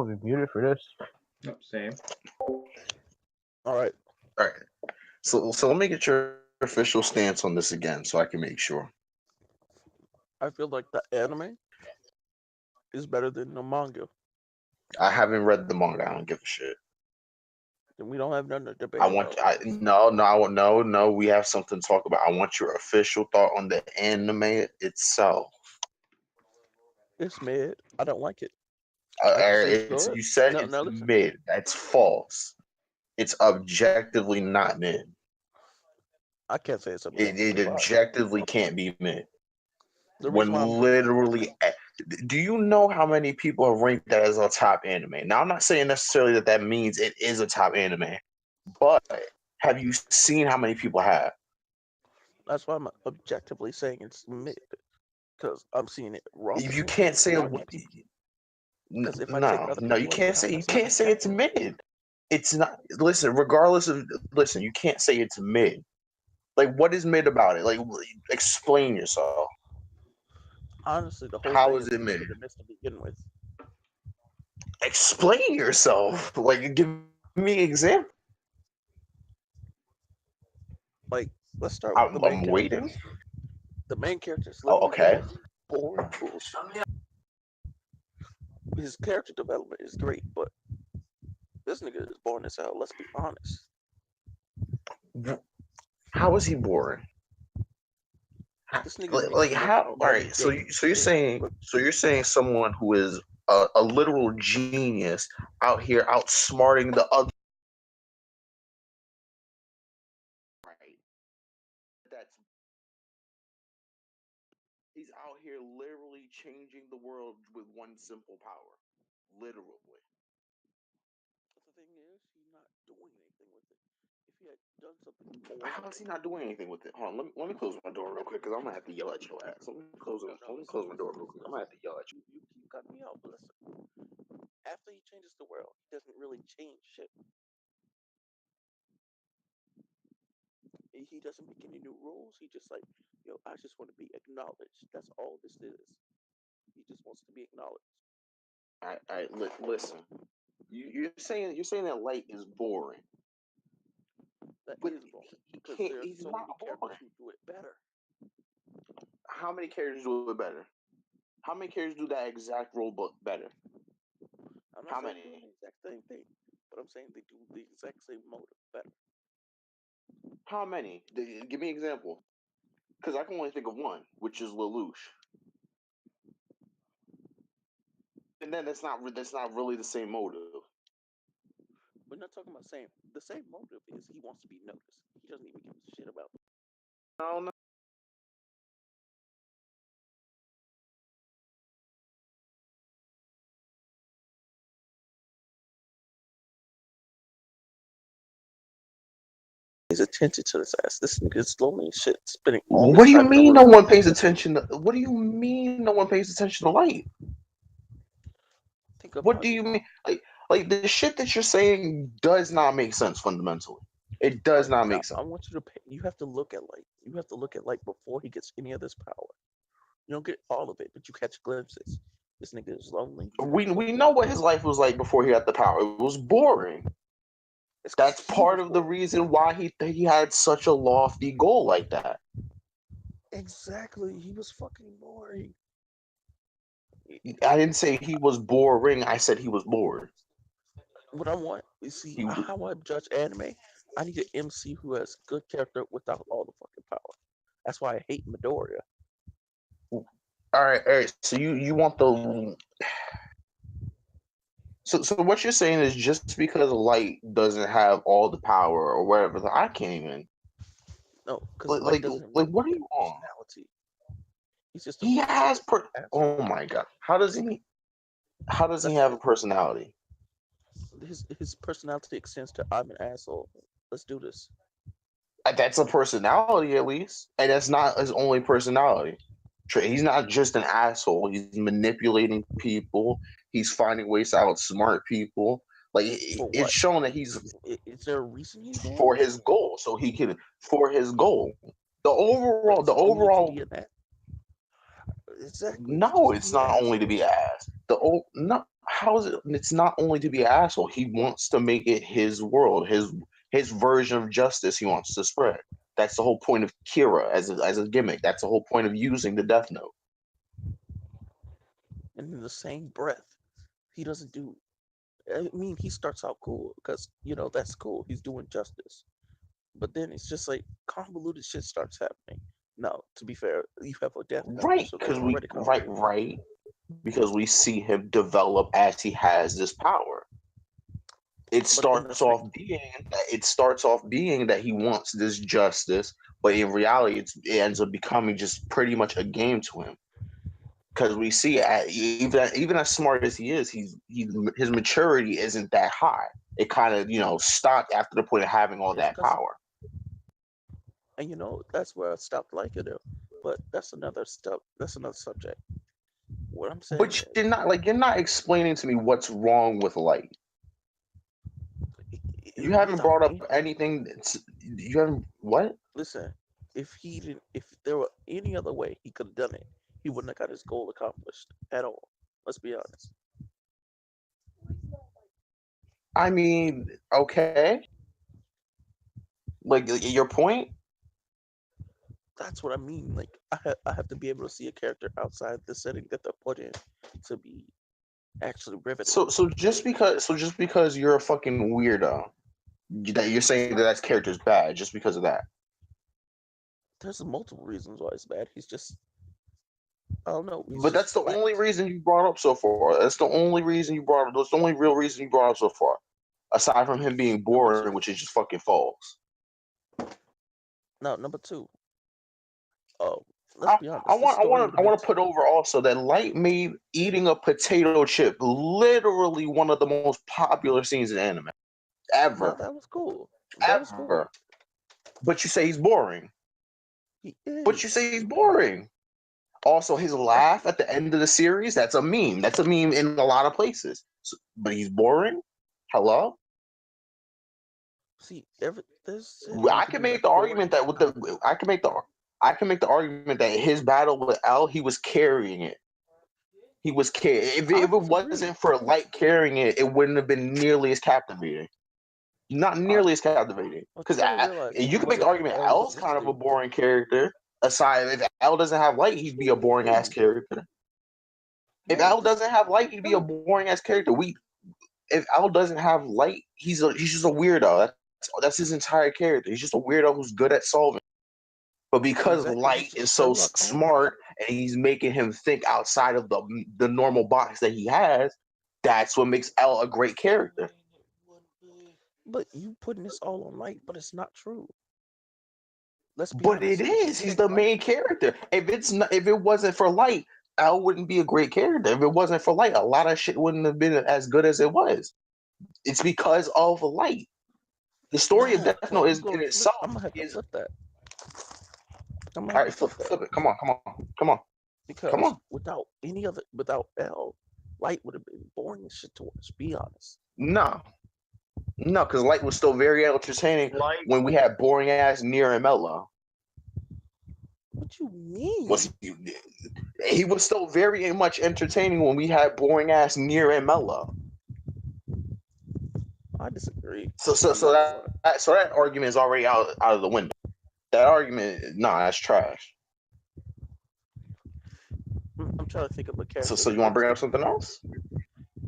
be muted for this. Yep, same. All right. All right. So let me get your official stance on this again, so I can make sure. I feel like the anime is better than the manga. I haven't read the manga. I don't give a shit. Then we don't have nothing to debate I want. about. No. We have something to talk about. I want your official thought on the anime itself. It's mid. I don't like it. I can say it's good. You said No, it's no, listen. mid. That's false. It's objectively not mid. I can't say it's a mid. It objectively can't be mid. The When reason why I'm literally, do you know how many people have ranked that as a top anime? Now, I'm not saying necessarily that means it is a top anime, but have you seen how many people have? that's why I'm objectively saying it's mid because I'm seeing it wrong. You can't say Because if I take other no. You people can't into say it's mid. It's not. Listen, you can't say it's mid. Like, what is mid about it? Like, explain yourself. Honestly, the whole How thing is it mid? to begin with. Explain yourself. Like, give me an example. Like, let's start with the main I'm waiting. The main character is Oh, okay. boring bullshit. His character development is great, but this nigga is boring as hell. Let's be honest. How is he boring? This nigga Like how? All right. So you're saying someone who is a literal genius out here outsmarting the other. Right. That's. He's out here literally changing the world with one simple power. Literally. But the thing is, he's not doing anything with it. If he had done something more, how is he not doing anything with it? Hold on, let me close my door real quick because I'm gonna have to yell at your ass. Let me close my door real quick. I'm gonna have to yell at you. You cut me out, but listen. After he changes the world, he doesn't really change shit. He doesn't make any new rules. He just like, yo, I just want to be acknowledged. That's all this is. He just wants to be acknowledged. All right. Listen. You're saying that Light is boring. That but is boring because he's so not many characters who do it better. How many characters do it better? How many characters do that exact role book better? I'm not saying doing the exact same thing, but I'm saying they do the exact same motive better. How many? Give me an example. Because I can only think of one, which is Lelouch. And then that's not really the same motive. We're not talking about same. The same motive is he wants to be noticed. He doesn't even give a shit about. No. Pays attention to this ass. This nigga is lonely as shit. Spending all what do you mean no one pays attention? What do you mean no one pays attention to Light? What do you mean? Like the shit that you're saying does not make sense fundamentally. It does not make sense. I want you to pay. You have to look at Light. You have to look at Light before he gets any of this power. You don't get all of it, but you catch glimpses. This nigga is lonely. We know what his life was like before he got the power. It was boring. That's part of the reason why he had such a lofty goal like that. Exactly. He was fucking boring. I didn't say he was boring. I said he was bored. What I want, you see, how I judge anime, I need an MC who has good character without all the fucking power. That's why I hate Midoriya. All right. So you want the. So what you're saying is just because Light doesn't have all the power or whatever, I can't even. No, because like what are you on? He's just he has oh my god! How does he have a personality? His personality extends to I'm an asshole. Let's do this. That's a personality at least, and that's not his only personality. He's not just an asshole. He's manipulating people. He's finding ways to outsmart people. Like it's shown that he's. Is there a reason he's for his goal? So he can for his goal. The overall. Exactly. No, it's not only to be asked. No, how is it? It's not only to be an asshole. He wants to make it his world, his version of justice. He wants to spread. That's the whole point of Kira as a gimmick. That's the whole point of using the Death Note. And in the same breath, he doesn't do. I mean, he starts out cool because that's cool. He's doing justice, but then it's just like convoluted shit starts happening. No, to be fair, you have a Death Note, Right, so because that's we already convoluted. right because we see him develop as he has this power. It starts off being that he wants this justice, but in reality, it ends up becoming just pretty much a game to him. Because we see, even as smart as he is, his maturity isn't that high. It kind of stopped after the point of having all that power. And that's where I stopped liking him. But that's another stuff. That's another subject. What I'm saying But is, you're not explaining to me what's wrong with Light. You haven't brought up anything. You haven't what? Listen, if there were any other way he could have done it, he wouldn't have got his goal accomplished at all. Let's be honest. I mean, okay. Like your point. That's what I mean. Like I have to be able to see a character outside the setting that they're put in to be actually riveting. So just because you're a fucking weirdo, that you're saying that character's bad just because of that. There's multiple reasons why it's bad. He's just, I don't know. But that's the only reason you brought up so far. That's the only reason you brought up. That's the only real reason you brought up so far. Aside from him being boring, which is just fucking false. No, number two. Oh, let's be honest. I want to put over also that Light made eating a potato chip literally one of the most popular scenes in anime ever. No, that was cool. That was cool. But you say he's boring. He is. But you say he's boring. Also, his laugh at the end of the series, that's a meme. That's a meme in a lot of places. So, but he's boring? Hello? See, I can make the argument that I can make the argument that his battle with L, he was carrying it. He was If it wasn't for Light carrying it, it wouldn't have been nearly as captivating. Not nearly as captivating. Because you can make the argument L's kind of a boring character. Aside, if L doesn't have Light, he'd be a boring ass character. If L doesn't have Light, he'd be a boring ass character. If L doesn't have Light, he's just a weirdo. That's his entire character. He's just a weirdo who's good at solving. But because Light is so smart and he's making him think outside of the normal box that he has, that's what makes L a great character. But you putting this all on Light, but it's not true. But it is. He's the main character. If it wasn't for Light, L wouldn't be a great character. If it wasn't for Light, a lot of shit wouldn't have been as good as it was. It's because of Light. The story of Death Note is in itself. I'm gonna have to flip that. All right, flip it. Come on. Because without L, Light would have been boring as shit to watch. Be honest. No, because Light was still very entertaining when we had boring ass Nier and Mello. What you mean? He was still very much entertaining when we had boring ass Nier and Mello. I disagree. So that argument is already out of the window. That argument, that's trash. I'm trying to think of a character. So you want to bring up something else?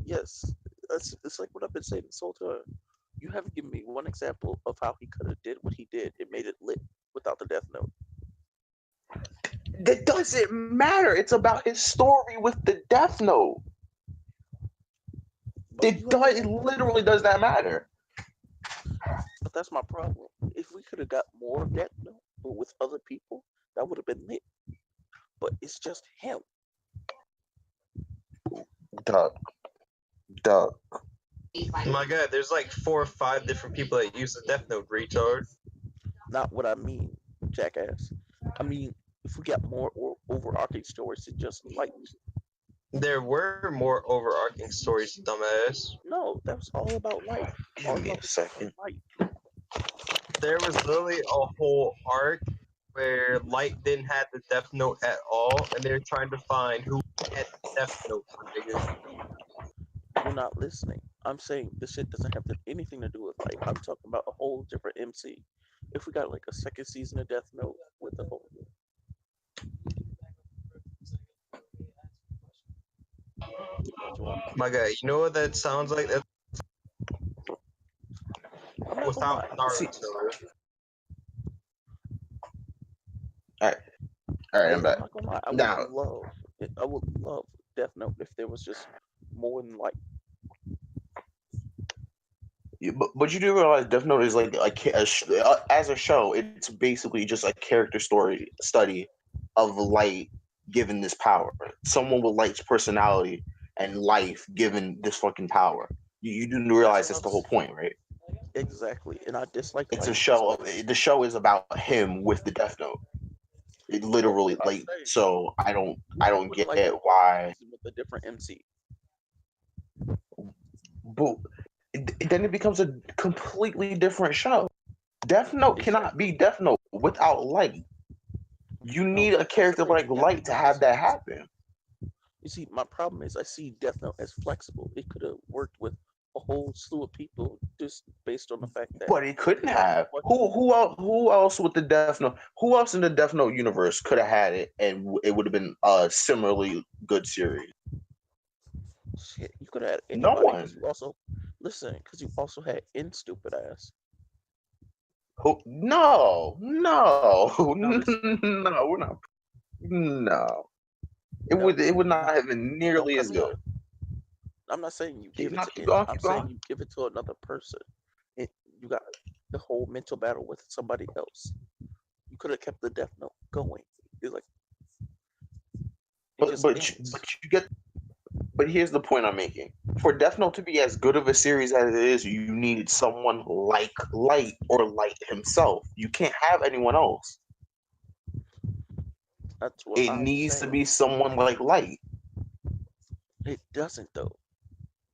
Yes, it's like what I've been saying this whole time. You haven't given me one example of how he could have did what he did. It made it lit without the Death Note. That doesn't matter. It's about his story with the Death Note. It literally does not matter. But that's my problem. If we could have got more of Death Note, but with other people, that would have been lit. But it's just him. Duck. My God, there's like 4 or 5 different people that use the Death Note, retard. Not what I mean, jackass. I mean, if we got more overarching stories than just Light. There were more overarching stories, dumbass. No, that was all about Light. Give me a second. There was literally a whole arc where Light didn't have the Death Note at all, and they're trying to find who had the Death Note. You're not listening. I'm saying this shit doesn't have anything to do with light. I'm talking about a whole different MC. If we got like a second season of Death Note with the whole, what you want? My guy, you know what that sounds like? That's I'm not gonna without lie. See, Naruto. all right, all right, Hey, I'm I'm back. not gonna lie. Now, I would love Death Note if there was just more than like. but you do realize Death Note is as a show, it's basically just a character story study of Light given this power. Someone with Light's personality and life given this fucking power. You do That's realize what that's I'm the whole point, right? exactly. And I dislike It's a Light show. because The show is about him with the Death Note. It but literally what I like say, so. I you don't wouldn't get like a why. season with a different MC. But then it becomes a completely different show. Death Note cannot be Exactly. Death Note without Light. You No, need a that's the character thing. like Light to have that happen. You see, my problem is I see Death Note as flexible. It could have worked with a whole slew of people just based on the fact that But it couldn't you have a have. bunch of Who else with the Death Note? Who else in the Death Note universe could have had it, and it would have been a similarly good series? shit. You could have had No anybody because one. you also listen because you also had in stupid ass. Who? No, no, Now listen, no. We're not. No. now It listen. would You not have been don't nearly cut as me good. off. I'm not saying you Keep give it going. to Keep it. going. I'm Keep saying going. you give it to another person. You got the whole mental battle with somebody else. You could have kept the Death Note going. It's like it But just but ends. but you get. But here's the point I'm making. For Death Note to be as good of a series as it is, you need someone like Light or Light himself. You can't have anyone else. That's what It I'm needs to saying. be someone like Light. It doesn't though.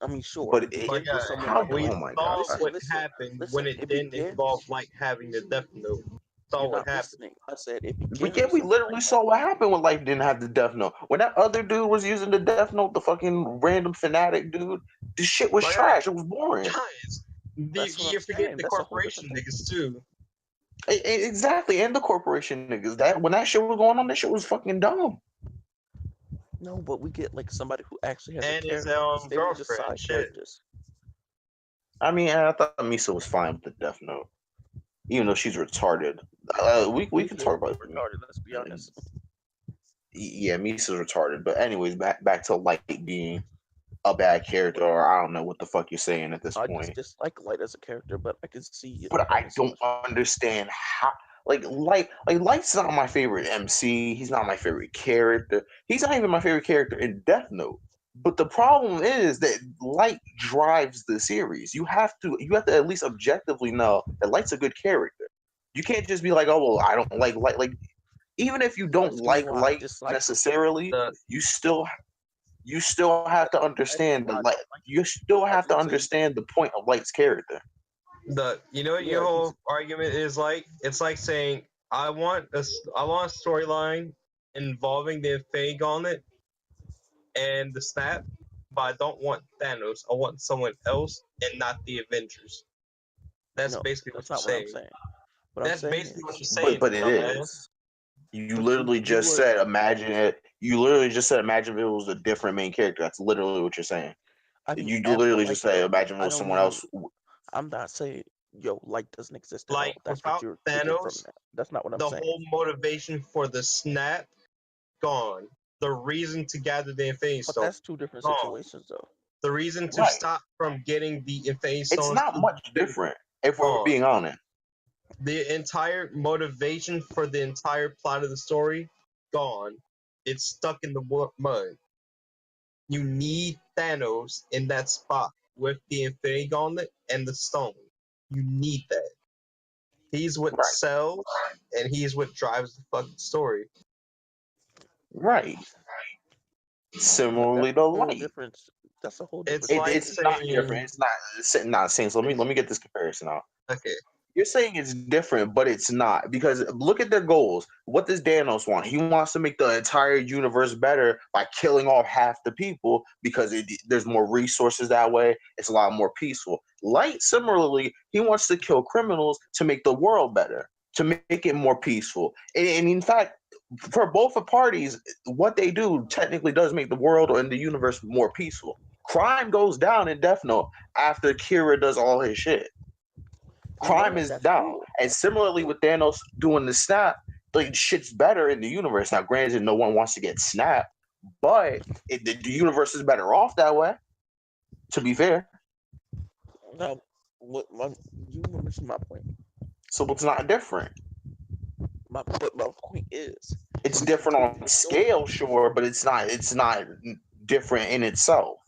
I mean, sure, But it it My begins with guy, someone how? like we Oh Light. my god! saw Listen, what listen, happened when listen. it It didn't involve begins. like having the Death Note. Saw You're what not happened. listening. I said it But yeah, begins we with literally Light. saw what happened when Light didn't have the Death Note. When that other dude was using the Death Note, the fucking random fanatic dude, this shit was My guy, trash. It was boring. guys, That's what I'm you're forgetting saying. the That's a whole different corporation thing. niggas too. Exactly, and the corporation niggas. That when that shit was going on, that shit was fucking dumb. No, but we get like somebody who actually has a And his character because they were just girlfriend. side Shit. characters. I mean, I thought Misa was fine with the Death Note, even though she's retarded. We can Misa is talk a little about retarded. Let's be honest. yeah, Misa's retarded. But anyways, back to Light being a bad character, or I don't know what the fuck you're saying at this I just point. dislike Light as a character, but I can see you But not I having so don't much fun. understand how. Light's not my favorite MC. He's not my favorite character. He's not even my favorite character in Death Note. But the problem is that Light drives the series. You have to at least objectively know that Light's a good character. You can't just be like, oh well, I don't like Light. Like even if you I'm don't gonna tell you like why I Light dislike him. necessarily, The you still have to I tell you understand the why I light. don't like him. You still I have to just tell you, understand the point of Light's character. you know what your yeah, he's whole argument is like? It's like saying I want a storyline involving the Infinity Gauntlet and the Snap, but I don't want Thanos. I want someone else and not the Avengers. That's no, basically what that's you're not what I'm saying. saying. What I'm That's saying basically what is, you're saying, But it dumbass. is. You but literally you just were said imagine it. You literally just said imagine if it was a different main character. That's literally what you're saying. I mean You after literally just Light say though. imagine if it I was don't someone mean else. I'm not saying yo Light doesn't exist at Like all. That's what without you're thinking from Thanos, that. That's not what I'm the saying. whole motivation for the Snap gone. The reason to gather the Infinity But Stone that's two different gone. situations though. The reason to Right. stop from getting the Infinity It's Stones not much different if we're gone. being honest. The entire motivation for the entire plot of the story gone. It's stuck in the mud. You need Thanos in that spot with the Infinity Gauntlet and the stone. You need that. He's what Right. sells, and he's what drives the fucking story. Right. But that's Similarly a to whole Light. different. That's a whole different It's like It's situation. not saying, different. It's not. Not saying. So let me get this comparison out. okay, You're saying it's different, but it's not, because look at their goals. What does Thanos want? He wants to make the entire universe better by killing off half the people because there's more resources that way. It's a lot more peaceful. Light, similarly, he wants to kill criminals to make the world better, to make it more peaceful. And in fact, for both the parties, what they do technically does make the world or in the universe more peaceful. Crime goes down in Death Note after Kira does all his shit. You know Crime what? is That's down. cool. And similarly with Thanos doing the snap, like shit's better in the universe. Now, granted, no one wants to get snapped, but the universe is better off that way. To be fair, Now, you mentioned my point. so it's not different. But my point is, It's it's different on completely story. scale, sure, but it's not. It's not different in itself.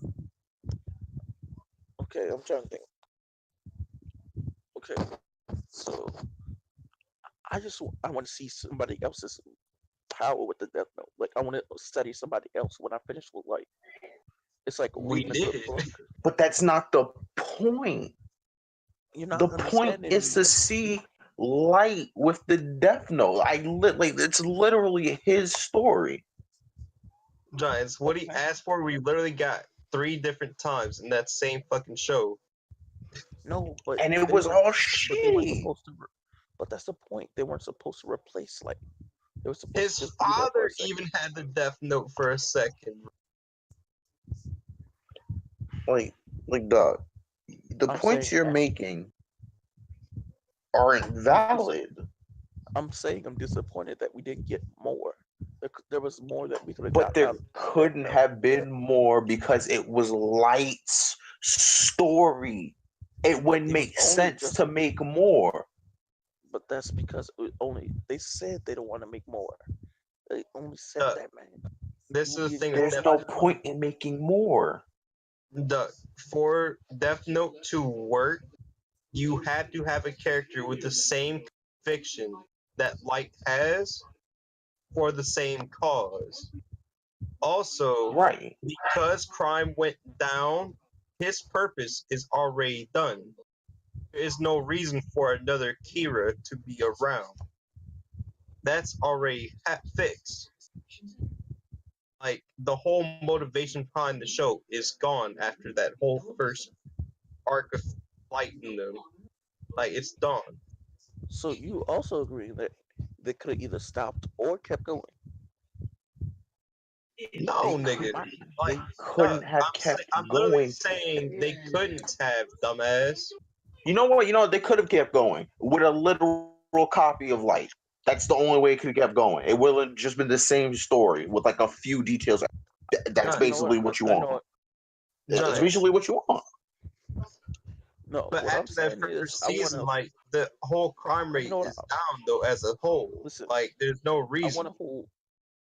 Okay, I'm trying to think. Okay, so I want to see somebody else's power with the Death Note. Like I want to study somebody else when I finish with Light. It's like We reading a good did. book. But that's not the point. You're The not point understanding is to me. see Light with the Death Note. Like it's literally his story. Giants, what he Okay. asked for, we literally got 3 different times in that same fucking show. No, but And it they was weren't. all But they weren't shitty. supposed to. But that's the point. They weren't supposed to replace Light. They were supposed to His just be there for father a second. even had the Death Note for a second. Like, dog, the I'm points saying you're that. making aren't I'm dis- valid. I'm saying I'm disappointed that we didn't get more. There was more that we could have But gotten there out of Death couldn't Note. have been more because it was Light's story. It But wouldn't it was make only sense just. to make more. But that's because only they said they don't want to make more. They only said The, that, man. this is the thing with There's Death no Everybody knows. point in making more. For Death Note to work, you had to have a character with the same conviction that Light has for the same cause. Also, Right. because crime went down, his purpose is already done. There is no reason for another Kira to be around. That's already fixed. Like the whole motivation behind the show is gone after that whole first arc of fighting them. Like it's done. So you also agree that they could have either stopped or kept going. No, They nigga. could Like, they couldn't have kept I'm literally going. saying they couldn't have, dumbass. You know what? You know they could have kept going with a literal copy of Light. That's the only way it could have kept going. It would have just been the same story with like a few details. That's You know Giants. what? basically what you I know want. it. It's Giants. basically what you want. No, But what I'm after that saying is, first I want season, to. like the whole crime You rate know what? is down though as a whole. Listen, Like there's no I want reason. a whole.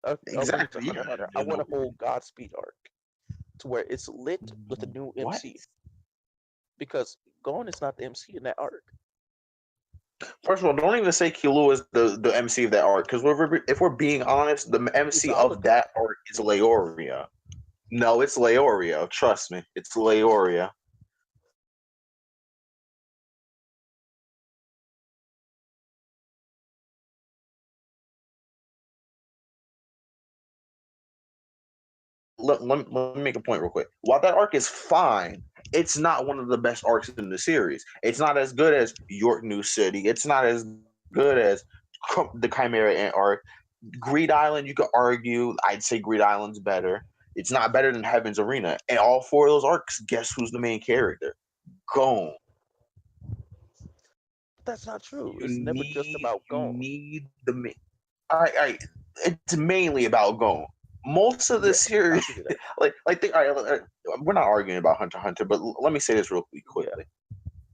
I'll bring it to Exactly. Hunter x Hunter. I want a whole Godspeed arc to where it's lit with the new What? MC because Gon is not the MC in that arc. First of all, don't even say Killua is the MC of that arc, because if we're being honest, the He's MC the of Olica. that arc is Leoria. No, it's Leoria. Trust me, it's Leoria. Let me make a point real quick. While that arc is fine, it's not one of the best arcs in the series. It's not as good as York New City. It's not as good as the Chimera Ant arc. Greed Island, you could argue. I'd say Greed Island's better. It's not better than Heaven's Arena. And all 4 of those arcs, guess who's the main character? Gon. But that's not true. You It's never just need about you Gon. need the main. I it's mainly about Gon. Most of the Yeah, I'll series, give you that. we're not arguing about Hunter x Hunter, but let me say this real quickly. Yeah.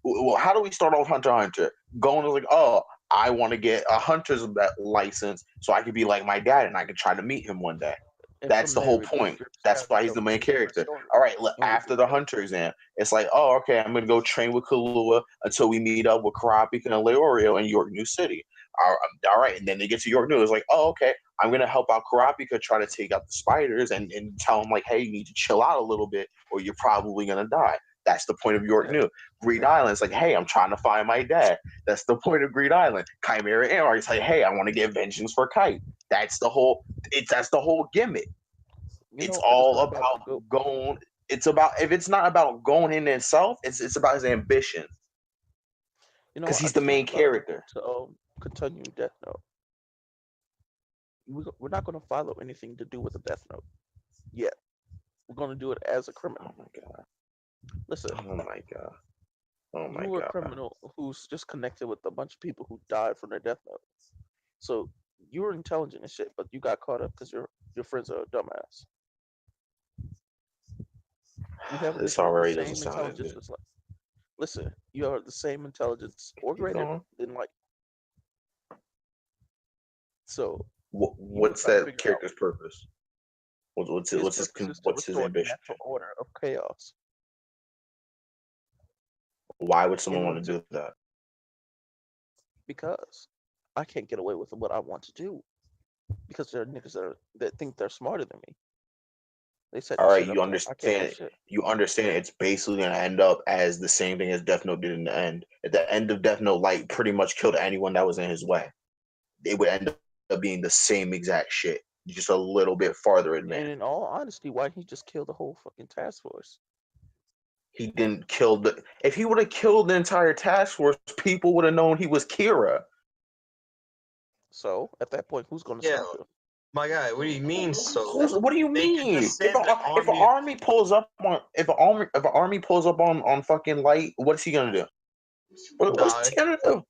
Well, how do we start off Hunter x Hunter? Gon is like, oh, I want to get a hunter's license so I could be like my dad and I could try to meet him one day. And That's from the there, whole it point. drips That's down why he's into the main a different character. story. All right, And we after the hunter exam, it's like, oh, okay, I'm gonna go train with Kahlua until we meet up with Karapika and Leorio in York New City. All right, and then they get to York New. It's like, oh, okay, I'm gonna help out Karapika try to take out the spiders and tell him like, hey, you need to chill out a little bit or you're probably gonna die. That's the point of York Okay. New. Green Island's like, hey, I'm trying to find my dad. That's the point of Green Island. Chimera Anarchy's like, hey, I want to get vengeance for Kite. That's the whole. That's the whole gimmick. You It's know, if it's all not about the about go, going. It's about if it's not about going in itself, it's about his ambition you know, because I he's the just want main a lot of people character. to continue Death Note. We're not going to follow anything to do with the Death Note yet. We're going to do it as a Oh criminal. my god! Listen, Oh my god! Oh you my were a god! criminal who's just connected with a bunch of people who died from their Death Note. So you were intelligent and shit, but you got caught up because your friends are a dumbass. You have This literally the already doesn't same sound as intelligence good. as light. Listen, you are the same intelligence or Keep greater going. than light. So you were What's trying to that figure out character's purpose? his purpose is to What's his restore the ambition? natural order of chaos. Why would someone In want order to to, do that? because I can't get away with what I want to do because there are niggas that think they're smarter than me. They All setting right, shit you up that I can't do understand. shit. You understand it's basically gonna end up as the same thing as Death Note did in the end. At the end of Death Note, Light pretty much killed anyone that was in his way. It would end up being the same exact shit, just a little bit farther And advanced. in all honesty, why he just killed the whole fucking task force? He didn't kill the. If he would have killed the entire task force, people would have known he was Kira. So at that point, who's gonna Yeah, stop him? my guy. What do you mean? So What do you they could mean? just send the If an army. army pulls up on if an army pulls up on fucking Light, what's he gonna do? What's Die. he gonna do?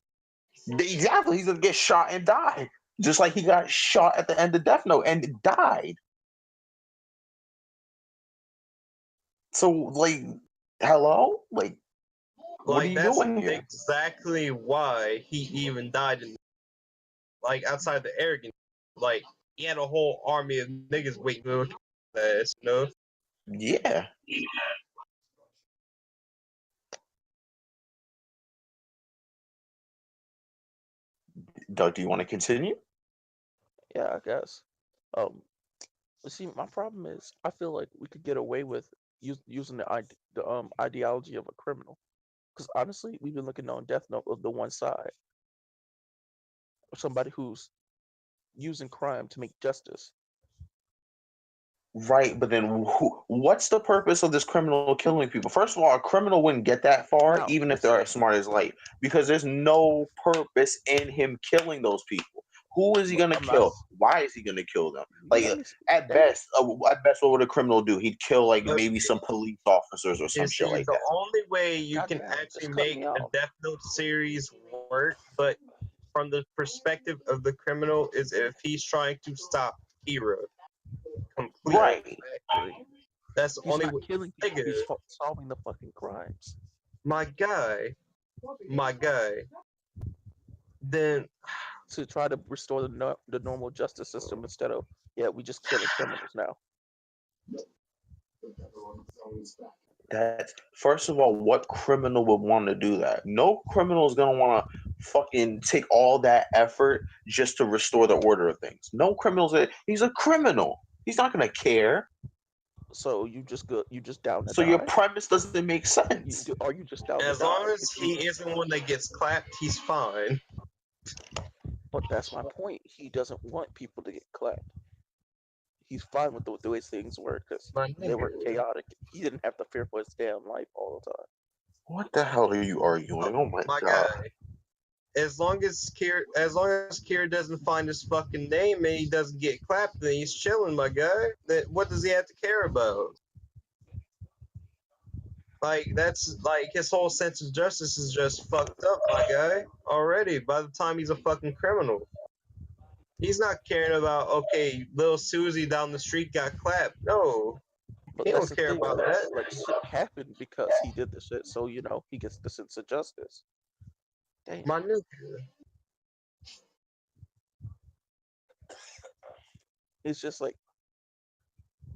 Exactly, he's gonna get shot and die, just like he got shot at the end of Death Note and died. So, like, hello, like, what are Like you that's doing here? exactly why he even died. In, like outside the arrogance, like he had a whole army of niggas waiting for his ass. You know? Yeah, Doug, do you want to continue? Yeah, I guess. Um, see, my problem is I feel like we could get away with using the ideology of a criminal. Because honestly, we've been looking on Death Note of the one side of somebody who's using crime to make justice. Right, but then what's the purpose of this criminal killing people? First of all, a criminal wouldn't get that far, Now, even if they're listen, as smart as Light, because there's no purpose in him killing those people. Who is he look, gonna I'm not. kill? Why is he gonna kill them? You Like gotta. at They best, what would a criminal do? He'd kill like But maybe some police officers or you some shit see, like the that. only way you can goddamn actually just cut make me a off. Death Note series work, but from the perspective of the criminal, is if he's trying to stop Kira completely. Right. Exactly. That's the He's only not way. killing people. Nigga, He's solving the fucking crimes. my guy, my guy. Then To try to restore the normal justice system instead of we just killing criminals now. That's first of all, what criminal would want to do that? No criminal is gonna want to fucking take all that effort just to restore the order of things. No criminals. He's a criminal. He's not gonna care. So you just down to So your die? premise doesn't make sense. Are you just down to as die? long as he isn't one that gets clapped, he's fine. But that's my point. He doesn't want people to get clapped. He's fine with the way things were because My they were nigga. chaotic. He didn't have to fear for his damn life all the time. What the hell are you arguing? Oh my My god! guy. As long as Kira doesn't find his fucking name and he doesn't get clapped, then he's chilling, my guy. That what does he have to care about? Like that's like his whole sense of justice is just fucked up, my guy. Already by the time he's a fucking criminal, he's not caring about okay, little Susie down the street got clapped. No, But he that's don't the care thing. about that. Like shit happened because he did the shit. So he gets the sense of justice. Damn. My nigga. It's just like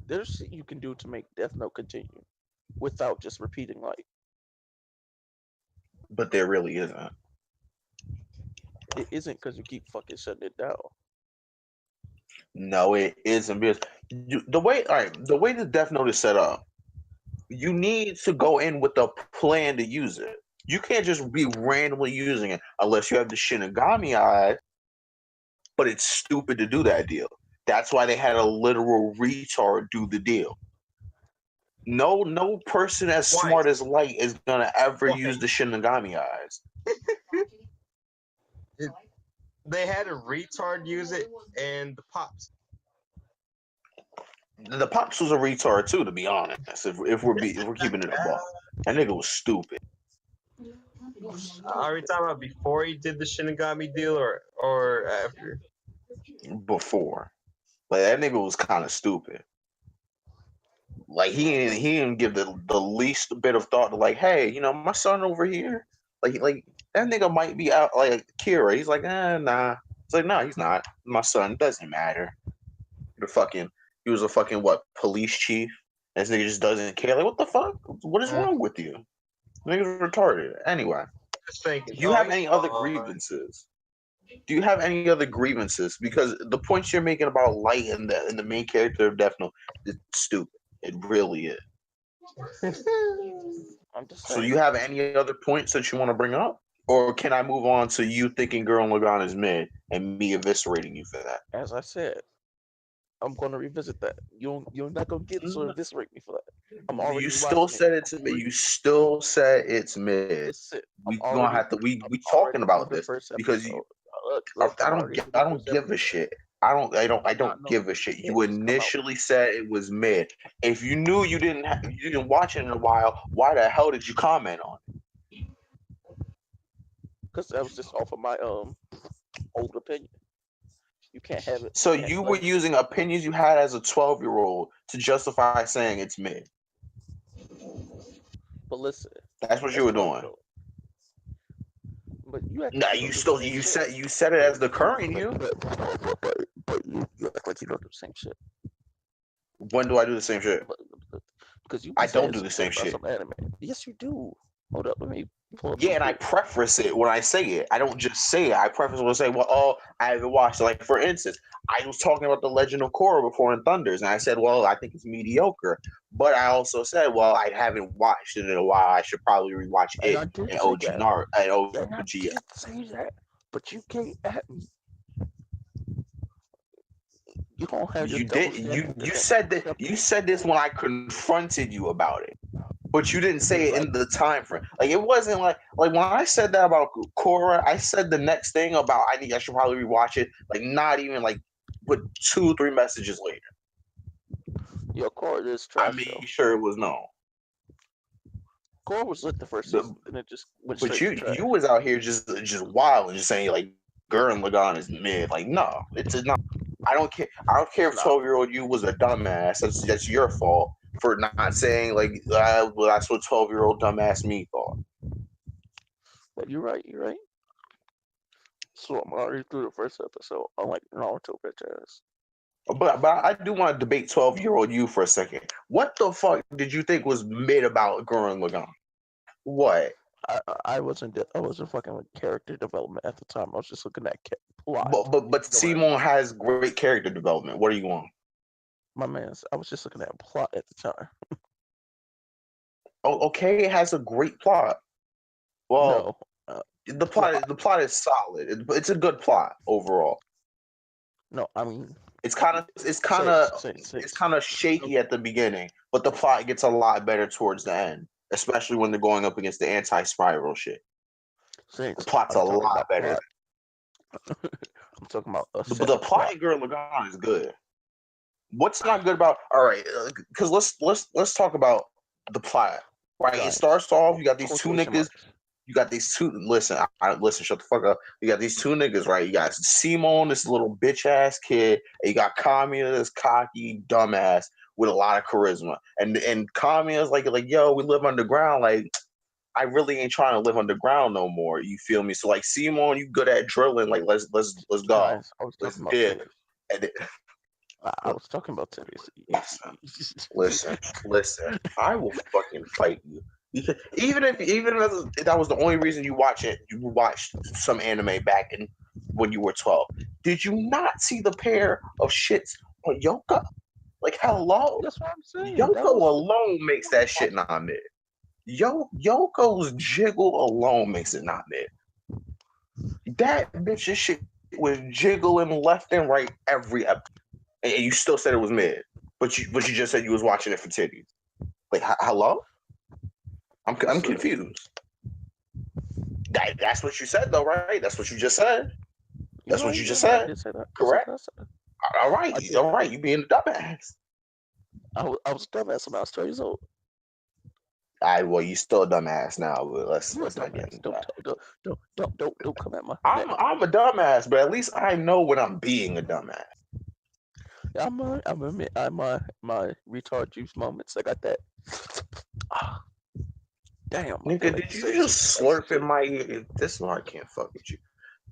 there's shit you can do to make Death Note continue without just repeating life. But there really isn't. It isn't because you keep fucking shutting it down. No, it isn't because the way the Death Note is set up. You need to go in with a plan to use it. You can't just be randomly using it unless you have the Shinigami eyes. But it's stupid to do that deal. That's why they had a literal retard do the deal. No person as Why? smart as Light is gonna ever Why? use the Shinigami eyes. They had a retard use it, and the pops. The Pops was a retard too, to be honest. If we're keeping it a ball, that nigga was stupid. Are we talking about before he did the Shinigami deal, or after? Before, like that nigga was kind of stupid. Like he didn't give the least bit of thought to like, hey, my son over here, like that nigga might be out like Kira. He's like, nah. It's like, no, he's not. My son doesn't matter. He was a fucking what police chief. And this nigga just doesn't care. Like, what the fuck? What is wrong with you? Nigga's retarded. Anyway, Just thinking. do you have any other grievances? Do you have any other grievances? Because the points you're making about Light and the main character of Death Note is stupid. It really is. I'm just So saying. you have any other points that you want to bring up? Or can I move on to you thinking Gurren Lagann is mid and me eviscerating you for that? As I said, I'm gonna revisit that. You're not gonna get to eviscerate me for that. I'm already. You still said it's mid. You still said it's mid. We gonna have to. We talking about this because I don't give a shit. I don't give a shit. You initially said it was mid. If you knew you didn't watch it in a while, why the hell did you comment on it? Because that was just off of my old opinion. You can't have it. So you were using opinions you had as a 12-year-old to justify saying it's mid. But listen, that's what you were doing. But you said it as the current you. But you act like you don't do the same shit. When do I do the same shit? Because I don't do the same shit. Some anime. Yes, you do. Hold up, let me pull up. Yeah, and I preface it when I say it. I don't just say it. I preface when I say, well, I haven't watched it. Like, for instance, I was talking about The Legend of Korra before in Thunders, and I said, well, I think it's mediocre. But I also said, well, I haven't watched it in a while. I should probably rewatch it and OG Naruto. And OG. I did say that, but you can't at me. You don't have. You did. You said that. You said this when I confronted you about it. But you didn't say it in the time frame. Like it wasn't like when I said that about Korra, I said the next thing about I should probably rewatch it. Like not even like but 2-3 messages later. Your Korra is trash. I mean, sure it was no. Korra was lit the first season, and it just went straight to trash. You was out here just wild and just saying like Gurren Lagann is mid. Like no, it's not. I don't care. I don't care if 12-year-old you was a dumbass. That's your fault. For not saying like well, that's what 12-year-old dumbass me thought. But you're right. So I'm already through the first episode. I'm like Naruto bitch ass. But I do want to debate 12-year-old you for a second. What the fuck did you think was mid about Gurren Lagann? What? I wasn't fucking with character development at the time. I was just looking at plot. But Simon has great character development. What are you on? My man, I was just looking at plot at the time. Oh, okay, it has a great plot. Well, no, the plot is solid. It's a good plot overall. No, I mean it's kind of shaky at the beginning, but the plot gets a lot better towards the end, especially when they're going up against the anti-spiral shit. The plot's a lot better. I'm talking about but the plot in Gurren Lagann is good. What's not good about? All right, because let's talk about the plot. Right, it starts off. You got these two niggas. You got these two. Listen, shut the fuck up. You got these two niggas, right? You got Simon, this little bitch ass kid, and you got Kamiya, this cocky dumbass with a lot of charisma. And Kamiya's like, yo, we live underground. Like, I really ain't trying to live underground no more. You feel me? So like, Simon, you good at drilling. Like, let's go. Let's dip. I was talking about titties. Listen. I will fucking fight you. Even if that was the only reason you watched some anime back when you were 12. Did you not see the pair of shits on Yoka? Like, hello? That's what I'm saying. Yoko That was alone makes that shit not mid. Yoko's jiggle alone makes it not mid. That bitch's shit was jiggling left and right every episode, and you still said it was mid. But you just said you was watching it for titties. Like, hello? I'm confused. That's what you said, though, right? That's what you just said. That's what you just I said. did say that. Correct. That's what I said. All right. You being a dumbass. I was dumbass when I was 12 years old. Well, you still a dumbass now, but let's not get into that. Don't come at my. I'm a dumbass, but at least I know when I'm being a dumbass. I'm my retard juice moments. I got that. Damn, Nigga, did you just slurp in my ear? This is why I can't fuck with you.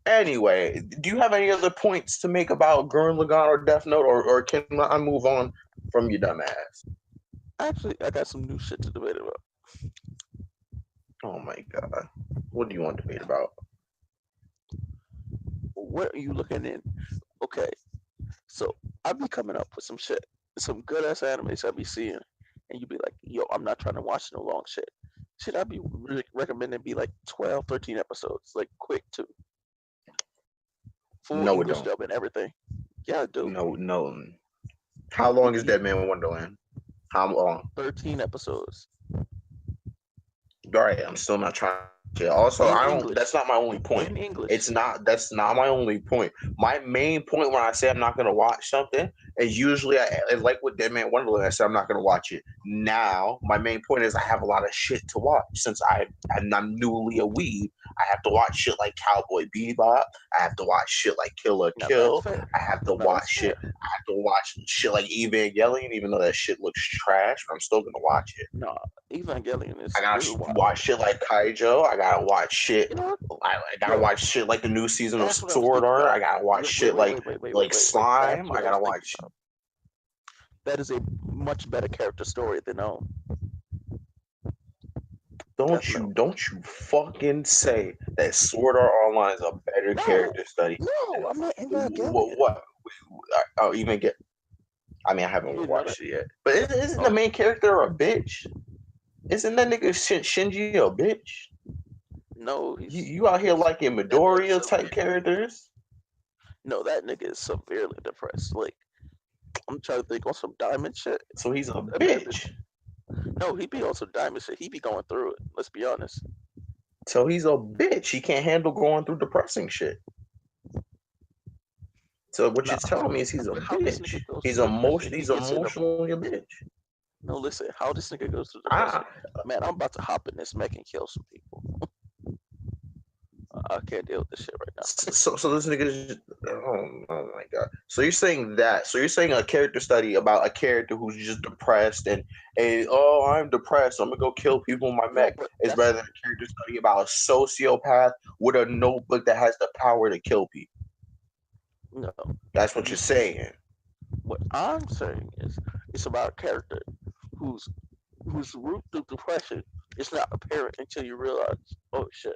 Anyway, do you have any other points to make about Gurren Lagann or Death Note, or can I move on from your dumbass? Actually, I got some new shit to debate about. Oh my god. What do you want to debate about? What are you looking in? Okay, so I be coming up with some shit, some good ass animes I be seeing, and you be like, yo, I'm not trying to watch no long shit. Shit, I be recommending be like 12, 13 episodes, like quick too. Full No, English it dub and everything. Yeah, I do. No. How long is Dead Man Wonderland? How long? 13 episodes. All right, I'm still not trying. Also, In I don't. English. That's not my only point. In English. It's not. That's not my only point. My main point when I say I'm not going to watch something is usually I like with Dead Man Wonderland. I say I'm not going to watch it. Now, my main point is I have a lot of shit to watch since I'm newly a weeb. I have to watch shit like Cowboy Bebop. I have to watch shit like Kill la Kill. I have to watch shit. I have to watch shit like Evangelion, even though that shit looks trash. But I'm still gonna watch it. No, Evangelion is. I gotta watch shit like Kaijo. I gotta watch shit. You know, I gotta watch shit like the new season of that's what I was Sword thinking Art. about. I gotta watch shit like Slime. I gotta watch. That is a much better character story than Don't you fucking say that Sword Art Online is a better character study? No, I'm not Evangelion. What? Oh, even get. I mean, I haven't watched it yet. But isn't the main character a bitch? Isn't that nigga Shinji a bitch? No, you out here liking Midoriya type characters. No, that nigga is severely depressed. Like, I'm trying to think on some diamond shit. So he's a bitch. No, he be on some diamond shit. He be going through it. Let's be honest. So he's a bitch. He can't handle going through depressing shit. So what you're telling me is he's a bitch. He's emotionally a bitch. No, listen. How this nigga goes through depression? Man, I'm about to hop in this mech and kill some people. I can't deal with this shit right now. So this nigga is oh my god. So you're saying that. So you're saying a character study about a character who's just depressed and I'm depressed, I'm gonna go kill people in my mech is rather than a character study about a sociopath with a notebook that has the power to kill people. No. That's what you're saying. What I'm saying is it's about a character whose root through depression is not apparent until you realize, oh shit,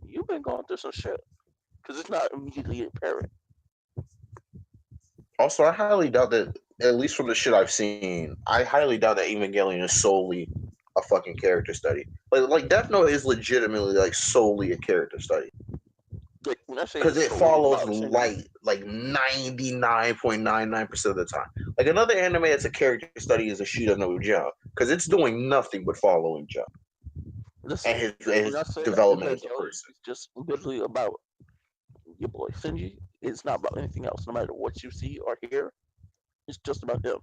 you've been going through some shit, because it's not immediately apparent. Also, I highly doubt that, at least from the shit I've seen, I highly doubt that Evangelion is solely a fucking character study. Like Death Note is legitimately like solely a character study. Because it follows light like 99.99% of the time. Like another anime that's a character study is Ashita no Joe, because it's doing nothing but following Joe and his development as a person. It's just literally about your boy Shinji. It's not about anything else. No matter what you see or hear, it's just about him.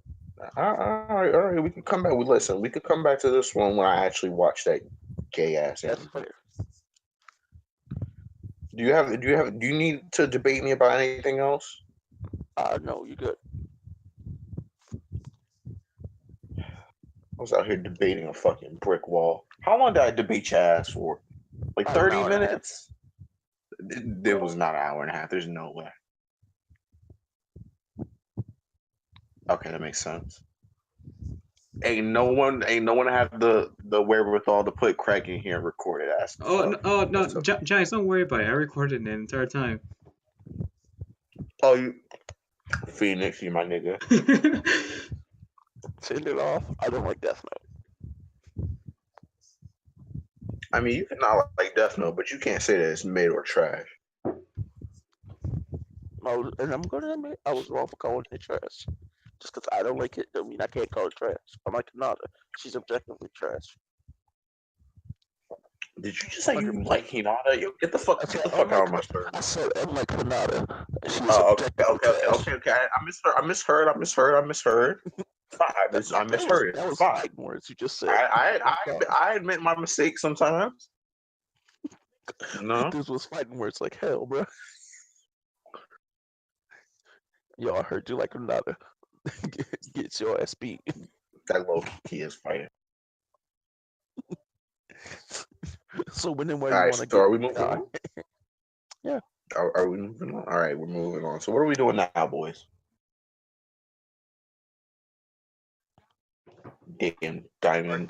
All right. We can come back. We could come back to this one when I actually watch that gay ass anime. That's fair. Do you need to debate me about anything else? No, you good. I was out here debating a fucking brick wall. How long did I debate your ass for? Like 30 minutes? It was not an hour and a half. There's no way. Okay, that makes sense. Ain't no one have the wherewithal to put Craig in here and record it. No, Giants, don't worry about it. I recorded the entire time. Oh, you Phoenix, you my nigga. Send it off. I don't like Death Note. I mean, you can not like Death Note, but you can't say that it's mid or trash. And I'm going to admit, I was wrong for calling it trash. Just because I don't like it, don't mean I can't call it trash. I'm like Kanata. She's objectively trash. Did you just say you 100%. like Hinata? Yo, get the fuck out of my story. I said unlike Kanata. She's Oh, objectively trash. okay. I misheard. I misheard. That was Fine. fighting words you just said. I admit my mistakes sometimes. No. This was fighting words like hell, bro. Yo, I heard you like Kanata. Get your ass beat. That low key is fighting. So when and where All you right, want to so get? are we moving on? Yeah. Are we moving on? All right, we're moving on. So what are we doing now, boys? Diamond